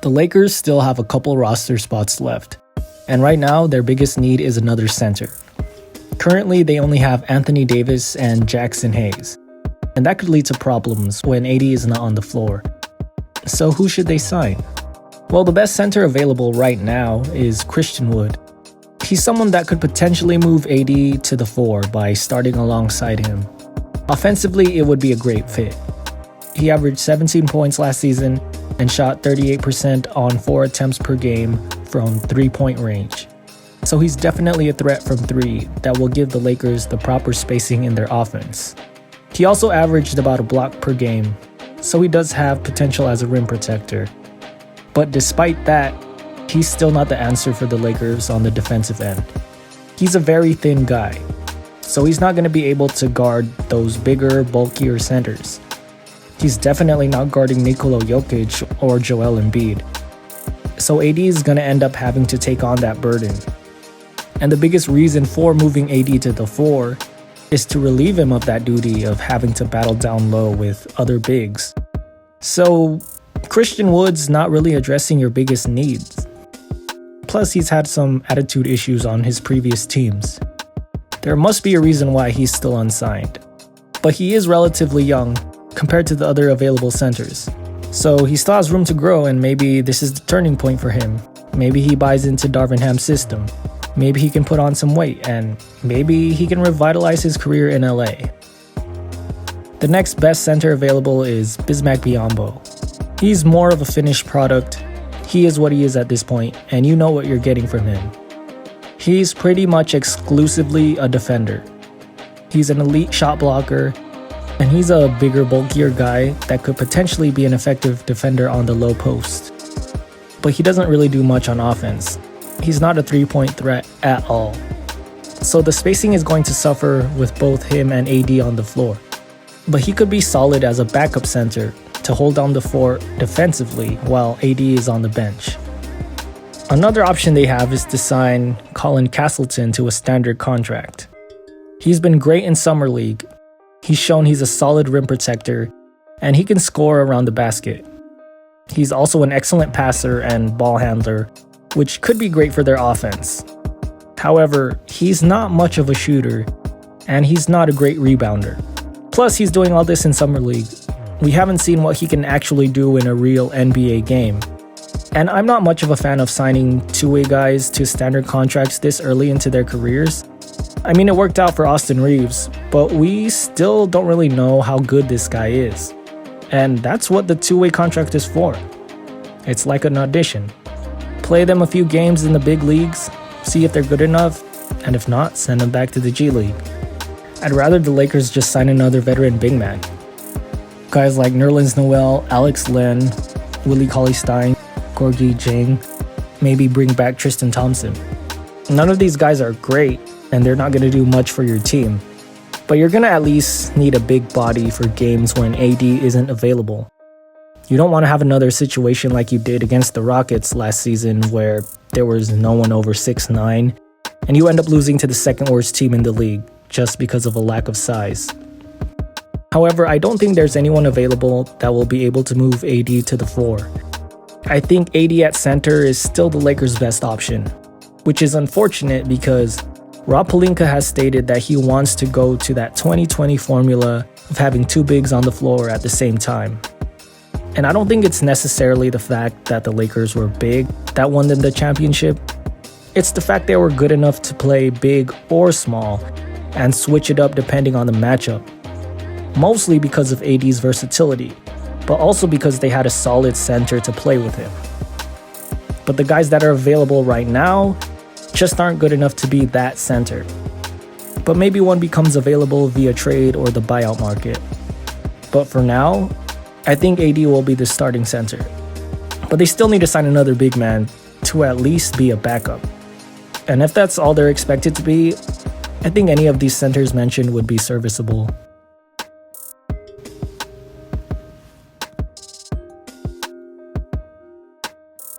The Lakers still have a couple roster spots left, and right now their biggest need is another center. Currently, they only have Anthony Davis and Jackson Hayes, and that could lead to problems when AD is not on the floor. So who should they sign? Well, the best center available right now is Christian Wood. He's someone that could potentially move AD to the 4 by starting alongside him. Offensively, it would be a great fit. He averaged 17 points last season and shot 38% on 4 attempts per game from 3-point range. So he's definitely a threat from 3 that will give the Lakers the proper spacing in their offense. He also averaged about a block per game, so he does have potential as a rim protector. But despite that, he's still not the answer for the Lakers on the defensive end. He's a very thin guy, so he's not going to be able to guard those bigger, bulkier centers. He's definitely not guarding Nikola Jokic or Joel Embiid. So AD is going to end up having to take on that burden. And the biggest reason for moving AD to the 4 is to relieve him of that duty of having to battle down low with other bigs. So Christian Wood's not really addressing your biggest needs. Plus, he's had some attitude issues on his previous teams. There must be a reason why he's still unsigned. But he is relatively young compared to the other available centers. So he still has room to grow, and maybe this is the turning point for him. Maybe he buys into Darvin Ham's system. Maybe he can put on some weight, and maybe he can revitalize his career in LA. The next best center available is Bismack Biyombo. He's more of a finished product. He is what he is at this point, and you know what you're getting from him. He's pretty much exclusively a defender. He's an elite shot blocker, and he's a bigger, bulkier guy that could potentially be an effective defender on the low post. But he doesn't really do much on offense. He's not a 3-point threat at all. So the spacing is going to suffer with both him and AD on the floor. But he could be solid as a backup center to hold down the fort defensively while AD is on the bench. Another option they have is to sign Colin Castleton to a standard contract. He's been great in Summer League. He's shown he's a solid rim protector, and he can score around the basket. He's also an excellent passer and ball handler, which could be great for their offense. However, he's not much of a shooter, and he's not a great rebounder. Plus, he's doing all this in Summer League. We haven't seen what he can actually do in a real NBA game. And I'm not much of a fan of signing two-way guys to standard contracts this early into their careers. I mean, it worked out for Austin Reeves, but we still don't really know how good this guy is. And that's what the two-way contract is for. It's like an audition. Play them a few games in the big leagues, see if they're good enough, and if not, send them back to the G League. I'd rather the Lakers just sign another veteran big man. Guys like Nerlens Noel, Alex Len, Willie Cauley-Stein, Gorgui Dieng, maybe bring back Tristan Thompson. None of these guys are great, and they're not going to do much for your team. But you're going to at least need a big body for games when AD isn't available. You don't want to have another situation like you did against the Rockets last season where there was no one over 6'9", and you end up losing to the second worst team in the league just because of a lack of size. However, I don't think there's anyone available that will be able to move AD to the 4. I think AD at center is still the Lakers' best option, which is unfortunate because Rob Pelinka has stated that he wants to go to that 2020 formula of having two bigs on the floor at the same time. And I don't think it's necessarily the fact that the Lakers were big that won them the championship. It's the fact they were good enough to play big or small and switch it up depending on the matchup. Mostly because of AD's versatility, but also because they had a solid center to play with him. But the guys that are available right now just aren't good enough to be that center. But maybe one becomes available via trade or the buyout market. But for now, I think AD will be the starting center. But they still need to sign another big man to at least be a backup. And if that's all they're expected to be, I think any of these centers mentioned would be serviceable.